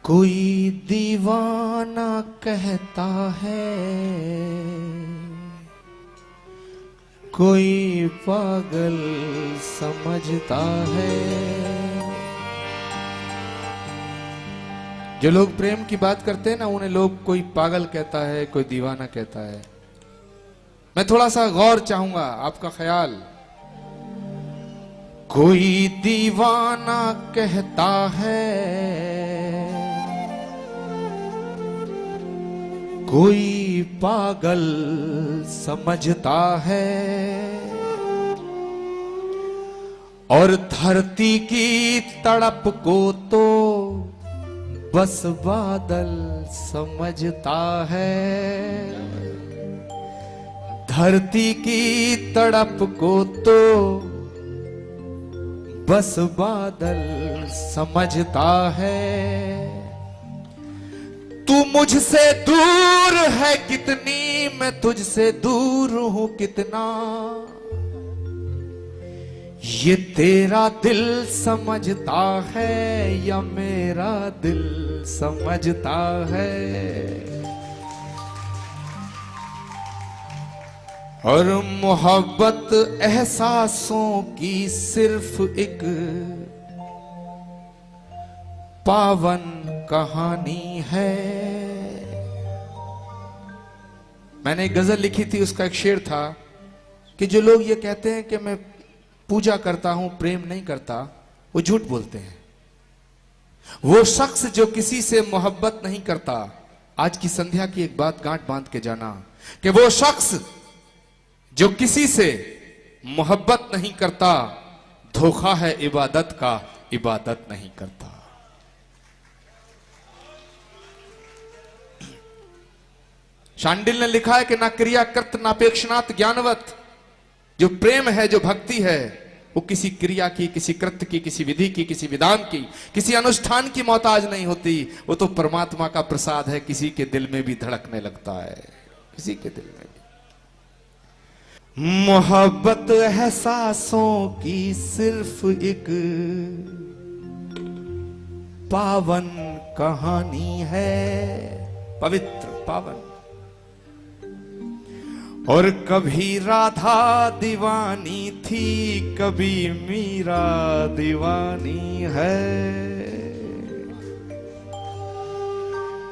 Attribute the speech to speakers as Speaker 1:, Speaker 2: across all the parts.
Speaker 1: कोई दीवाना कहता है, कोई पागल समझता है। जो लोग प्रेम की बात करते हैं ना, उन्हें लोग कोई पागल कहता है, कोई दीवाना कहता है। मैं थोड़ा सा गौर चाहूंगा, आपका ख्याल। कोई दीवाना कहता है, कोई पागल समझता है, और धरती की तड़प को तो बस बादल समझता है। धरती की तड़प को तो बस बादल समझता है। तू मुझसे दूर है कितनी, मैं तुझसे दूर हूं कितना, ये तेरा दिल समझता है या मेरा दिल समझता है। और मोहब्बत एहसासों की सिर्फ एक पावन कहानी है। मैंने एक गजल लिखी थी, उसका एक शेर था कि जो लोग ये कहते हैं कि मैं पूजा करता हूं, प्रेम नहीं करता, वो झूठ बोलते हैं। वो शख्स जो किसी से मोहब्बत नहीं करता, आज की संध्या की एक बात गांठ बांध के जाना कि वो शख्स जो किसी से मोहब्बत नहीं करता, धोखा है इबादत का, इबादत नहीं करता। शांडिल ने लिखा है कि ना क्रिया कर्त नापेक्षनात् ज्ञानवत। जो प्रेम है, जो भक्ति है, वो किसी क्रिया की, किसी कृत्य की, किसी विधि की, किसी विधान की, किसी अनुष्ठान की मोहताज नहीं होती। वो तो परमात्मा का प्रसाद है, किसी के दिल में भी धड़कने लगता है, किसी के दिल में भी। मोहब्बत एहसासों की सिर्फ एक पावन कहानी है, पवित्र पावन। और कभी राधा दीवानी थी, कभी मीरा दीवानी है।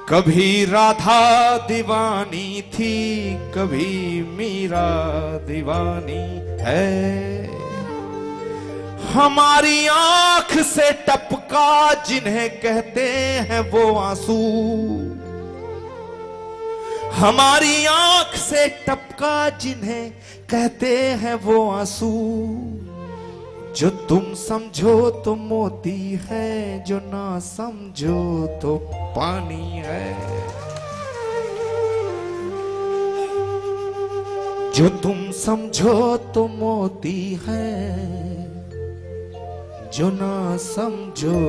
Speaker 1: कभी राधा दीवानी थी, कभी मीरा दीवानी है। हमारी आंख से टपका जिन्हें कहते हैं वो आंसू, हमारी आंख से टपका जिन्हें कहते हैं वो आंसू। जो तुम समझो तो मोती है, जो ना समझो तो पानी है। जो तुम समझो तो मोती है, जो ना समझो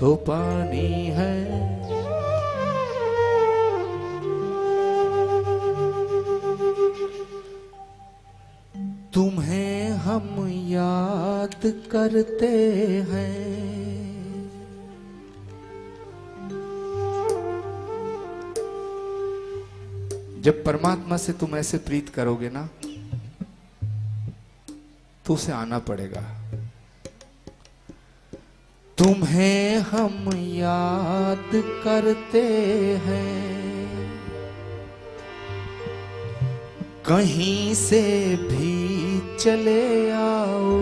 Speaker 1: तो पानी है। तुम्हें हम याद करते हैं, जब परमात्मा से तुम ऐसे प्रीत करोगे ना, तो उसे आना पड़ेगा। तुम्हें हम याद करते हैं, कहीं से भी चले आओ।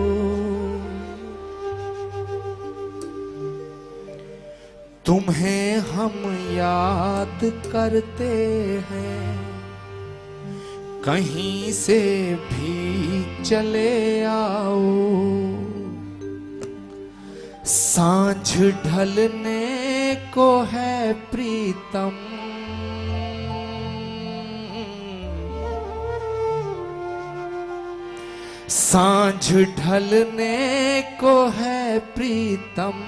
Speaker 1: तुम्हें हम याद करते हैं, कहीं से भी चले आओ। सांझ ढलने को है प्रीतम, सांझ ढलने को है प्रीतम।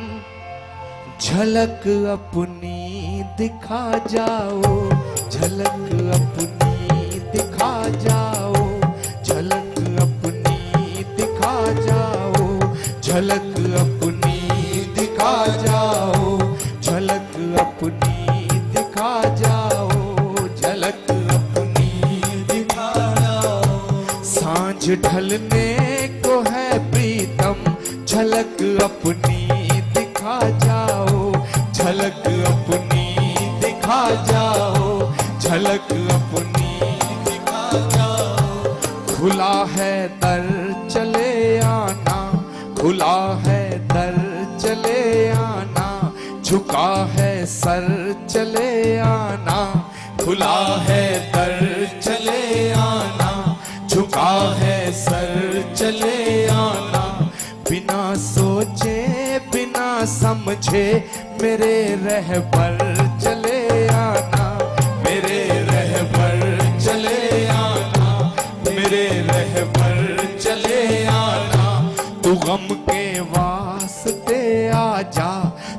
Speaker 1: झलक अपनी दिखा जाओ, झलक अपनी दिखा जाओ, झलक अपनी दिखा जाओ, झलक अपनी दिखा जाओ, झलक ढलने को है प्रीतम, झलक अपनी दिखा जाओ, झलक अपनी दिखा जाओ, झलक अपनी दिखा जाओ। खुला है दर चले आना, खुला है दर चले आना, झुका है सर चले आना, खुला है दर चले आना, झुका है सर चले आना। बिना सोचे बिना समझे मेरे रहबर चले आना, मेरे रहबर चले आना, मेरे रहबर चले आना। तू गम के वास्ते आजा,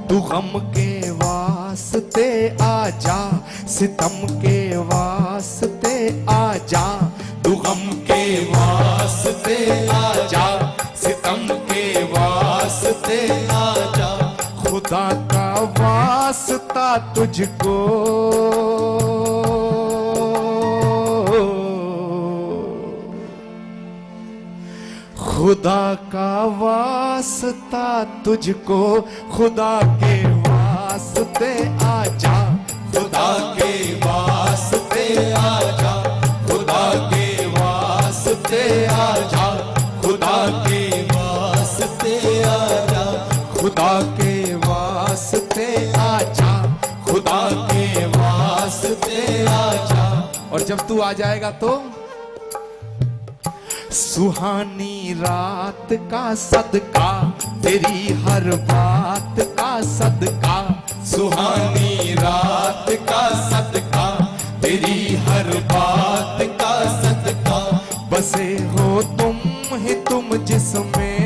Speaker 1: तू गम के वास्ते आजा, सितम के वास्ते आजा, तू गम के वास्ते आजा, सितम के वास्ते आजा। खुदा का वास्ता तुझको, खुदा का वास्ता तुझको, खुदा के वास्ते आजा, खुदा के वास्ते आजा, खुदा के वास्ते आजा, खुदा के वास्ते आजा, खुदा के वास्ते आजा, खुदा के वास्ते आजा। और जब तू आ जाएगा तो सुहानी रात का सदका, तेरी हर बात का सदका, सुहानी रात का सदका, तेरी हर बात का सदका। बसे हो तुम ही तुम जिसमें,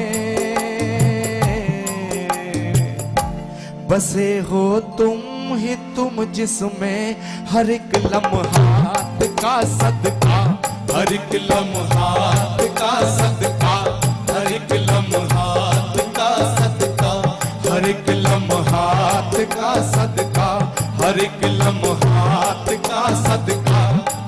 Speaker 1: बसे हो तुम ही तुम जिसमें, हर एक लम्हात का सदका, हर एक लम्हात का सदका, हर एक लम्हात का सदका, हर एक लम्हात का सदका, हर एक लम्हात का सदका,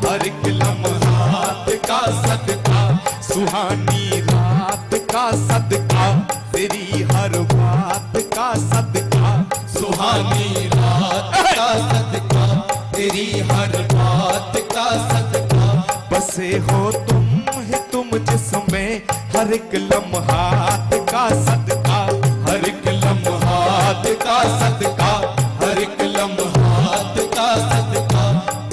Speaker 1: हर एक लम्हात का सदका। सुहानी रात का सदका, तेरी हर बात का सदका, सुहानी रात का सदका, तेरी हर बात का सदका। बसे हो तुम ही तुम जिसमें, हर एक लम्हात का सदका, हर एक लम्हात का सदका, हर एक लम्हात का सदका।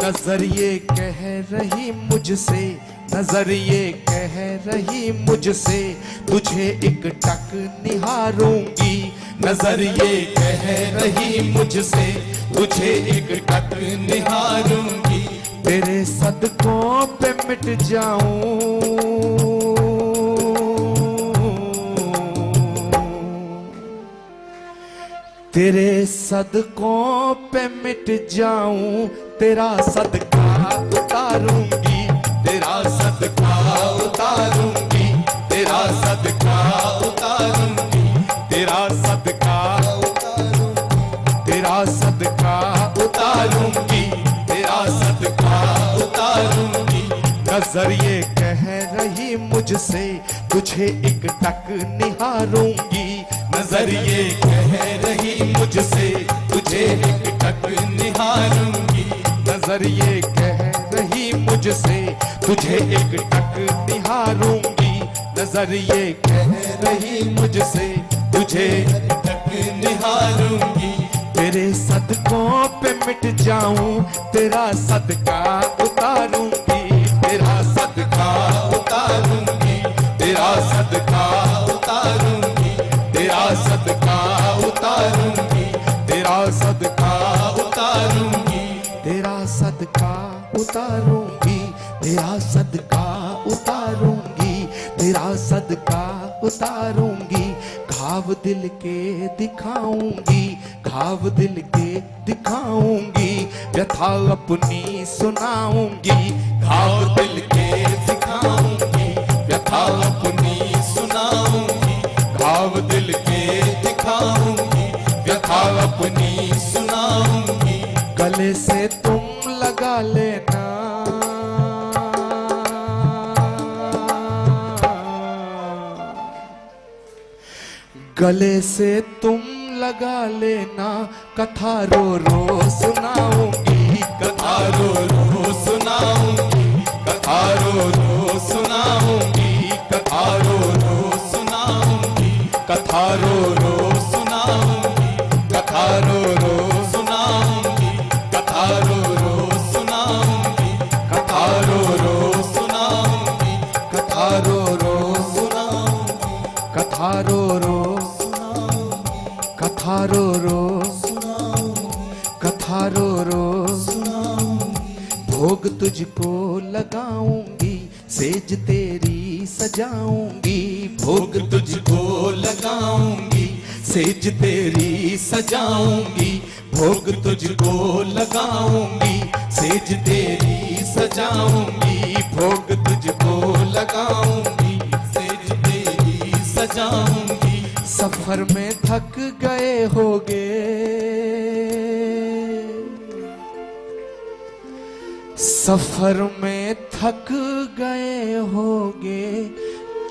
Speaker 1: नजर ये कह रही मुझसे, नजर ये कह रही मुझसे, तुझे एक टक निहारूंगी, नजर ये कह रही मुझसे, तुझे एक टक निहारूंगी। तेरे सदकों पे मिट जाऊं, तेरे सदकों पे मिट जाऊं, तेरा सदका उतारूंगी, तेरा सदका उतारूंगी, तेरा सदका उतारूंगी, तेरा सदका उतारूंगी, तेरा सदका उतारूंगी, तेरा सदका उतारूंगी। नजर ये कह रही मुझसे, तुझे एक टक निहारूंगी, नजर ये कह रही मुझसे, तुझे एक टक निहारूंगी, नजर ये कह रही मुझसे, तुझे एक टक निहारूंगी, नजर ये कह रही मुझसे, तुझे एक टक निहारूंगी। तेरे सदकों पे मिट जाऊं, तेरा सदका उतारूंगी, तेरा सदका उतारूंगी, तेरा सदका उतारूंगी, तेरा सदका उतारूंगी, तेरा सदका उतारूंगी, तेरा सदका उतारूंगी, तेरा सदका उतारूंगी, तेरा सदका उतारूंगी। घाव दिल के दिखाऊंगी, घाव दिल के दिखाऊंगी, व्यथा अपनी सुनाऊंगी, घाव दिल के दिखाऊंगी, व्यथा अपनी सुनाऊंगी, घाव दिल के दिखाऊंगी, व्यथा अपनी सुनाऊंगी। गले से तुम लगा लेना, गले से तुम लगा लेना, कथा रो रो सुनाऊंगी,
Speaker 2: कथा रो रो सुनाऊंगी, कथा रो रो सुनाऊंगी, कथा रो रो सुनाऊंगी, कथा रो रो सुनाऊंगी, कथा रो रो सुनाऊंगी, कथा रो रो सुनाऊंगी, कथा रो रो सुनाऊंगी,
Speaker 1: कथा रो रो
Speaker 2: सुनाऊंगी,
Speaker 1: कथा रो रो कथा रो रो कथा रो रो भोग तुझको लगाऊंगी, सेज तेरी सजाऊंगी,
Speaker 2: भोग तुझको लगाऊंगी, सेज तेरी सजाऊंगी, भोग तुझको लगाऊंगी, सेज तेरी सजाऊंगी, भोग तुझको लगाऊंगी, सेज तेरी सजाऊंगी।
Speaker 1: सफर में थक गए होगे, सफर में थक गए होगे,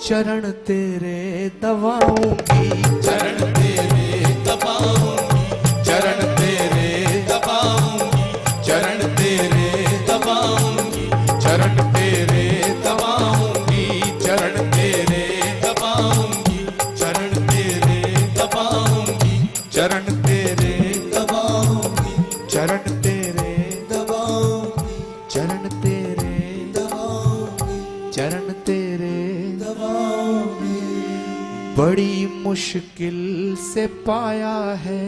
Speaker 1: चरण तेरे दबाऊंगी,
Speaker 2: चरण तेरे दबाऊंगी, चरण तेरे दबाऊंगी, चरण तेरे दबाऊंगी, चरण तेरे दबाऊंगी, चरण तेरे दबाऊंगी, चरण तेरे दबाऊंगी,
Speaker 1: चरण तेरे
Speaker 2: दबाऊंगी,
Speaker 1: चरण तेरे
Speaker 2: दबाऊंगी,
Speaker 1: चरण तेरे
Speaker 2: दबाऊंगी,
Speaker 1: चरण तेरे
Speaker 2: दबाऊंगी।
Speaker 1: बड़ी मुश्किल से पाया है,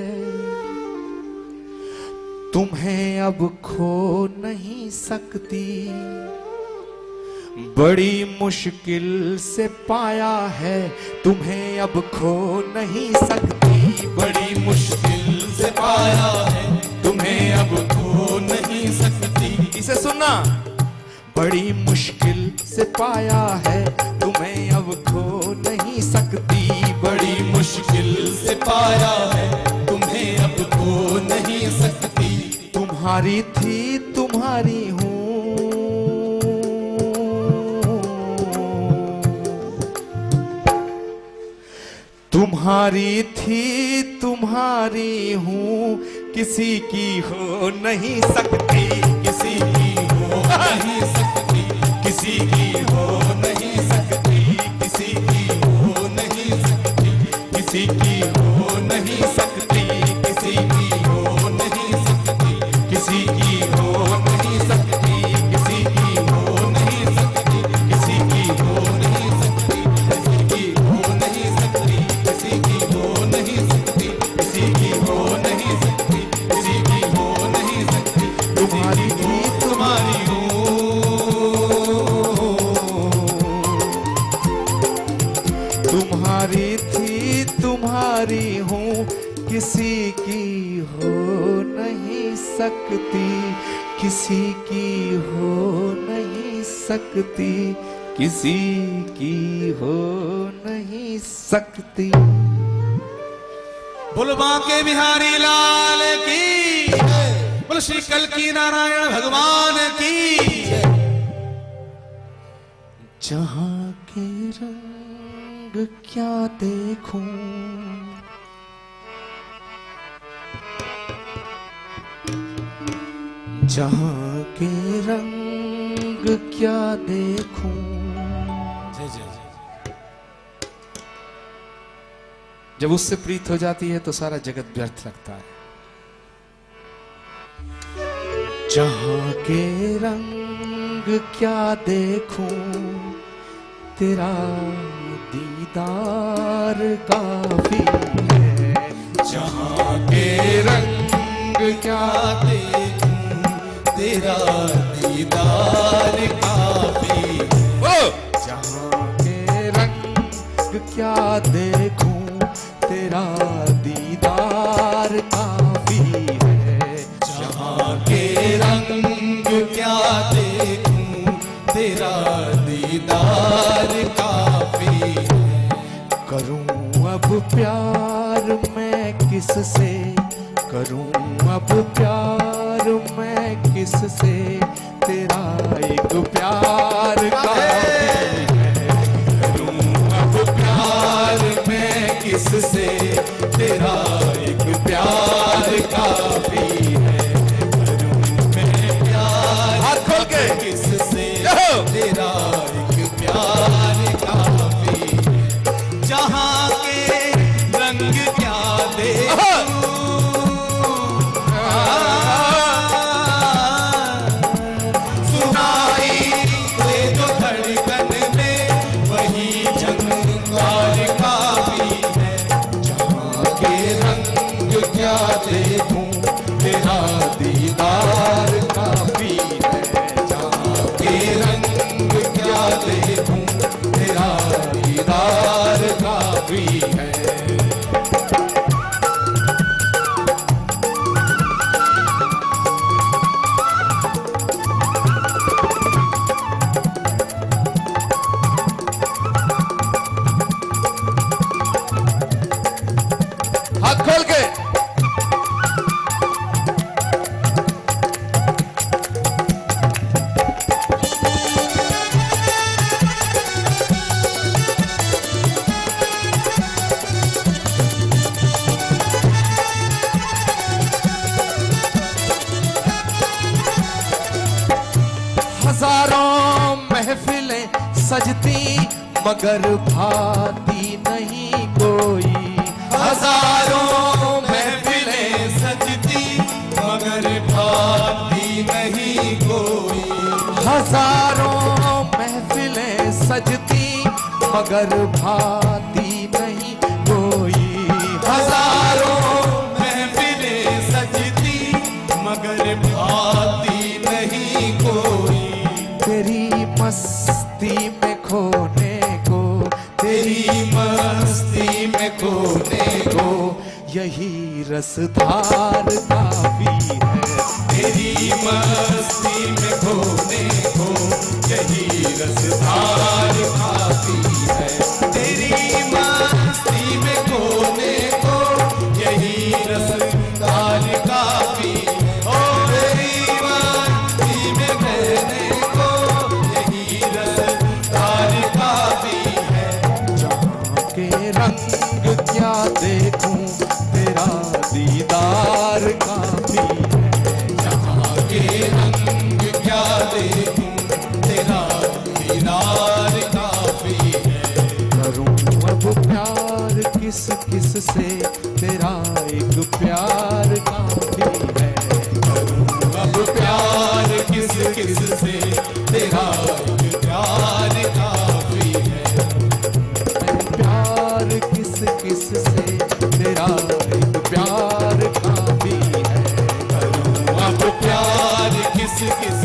Speaker 1: तुम्हें अब खो नहीं सकती, बड़ी मुश्किल से पाया है, तुम्हें अब खो नहीं सकती,
Speaker 2: बड़ी मुश्किल से पाया है, तुम्हें अब खो नहीं सकती।
Speaker 1: इसे सुनना, बड़ी मुश्किल से पाया है, तुम्हें अब खो नहीं सकती,
Speaker 2: बड़ी मुश्किल से पाया है, तुम्हें अब खो नहीं सकती।
Speaker 1: तुम्हारी थी तुम्हारी हूँ, तुम्हारी थी तुम्हारी हूँ, किसी की हो नहीं सकती,
Speaker 2: किसी की हो नहीं सकती, किसी की हो नहीं सकती, किसी की हो नहीं सकती, किसी की हो नहीं सकती, किसी की हो नहीं सकती, किसी की हो नहीं सकती, किसी की हो नहीं सकती, किसी की हो नहीं सकती, किसी की हो नहीं सकती, किसी की हो नहीं सकती, किसी की हो नहीं सकती, किसी की हो नहीं सकती।
Speaker 1: तुम्हारी थी
Speaker 2: तुम्हारी हूँ,
Speaker 1: तुम्हारी थी तुम्हारी हूँ, किसी की हो नहीं सकती, किसी की हो नहीं सकती, किसी की हो नहीं सकती।
Speaker 2: बोलो बांके बिहारी लाल की, बोलो श्री कल्की नारायण भगवान की।
Speaker 1: जहाँ के रंग क्या देखूं, जहाँ के रंग क्या देखूं, जब उससे प्रीत हो जाती है तो सारा जगत व्यर्थ लगता है। जहाँ के रंग क्या देखूं, तेरा दीदार काफी है।
Speaker 2: जहाँ के रंग क्या देखूं, तेरा दीदार काफी है।
Speaker 1: जहाँ के रंग क्या देखूं, तेरा दीदार काफी है।
Speaker 2: जहाँ के रंग क्या देखूं, तेरा दीदार काफी है।
Speaker 1: करूं अब प्यार मैं किससे, करूं अब प्यार मैं किससे, तेरा एक प्यार काफी है।
Speaker 2: करूं अब प्यार मैं किससे, किससे तेरा एक प्यार काफी है। करूं मैं प्यार
Speaker 1: हाथ खोल के
Speaker 2: किससे तेरा एक प्यार काफी है। जहां के रंग क्या देखूं, सुनाई दे जो धड़कन में वही झंकार काफी है। जहां के रंग क्या देखूं तेरा दीदार काफी है। जहां के रंग क्या देखूं तेरा दीदार काफी है।
Speaker 1: हाथ खोल के हजारों महफिलें सजती मगर भाती नहीं कोई।
Speaker 2: हजारों महफिलें सजती मगर भाती नहीं कोई।
Speaker 1: हजारों महफिलें सजती मगर भाती नहीं कोई।
Speaker 2: हजारों महफिलें सजती मगर भाती नहीं कोई।
Speaker 1: तेरी मस्ती में खोने को,
Speaker 2: तेरी मस्ती में खोने को
Speaker 1: यही रसधार काफी है।
Speaker 2: तेरी मस्ती में खोने को यही रसधार काफी है। तेरी मस्ती में खोने को यही रसधार काफी है। ओ तेरी मस्ती में खोने को यही रसधार काफी है।
Speaker 1: जहाँ के रंग क्या देखूं तेरा दीदार काफी है।
Speaker 2: जहाँ के रंग क्या देखूं तेरा दीदार काफी है।
Speaker 1: करूं अब प्यार किस किस से तेरा एक प्यार काफी है।
Speaker 2: करूं अब प्यार किस किस से तेरा एक प्यार काफी है।
Speaker 1: प्यार किस किस से तेरा एक प्यार काफी है।
Speaker 2: करूं अब प्यार किस किस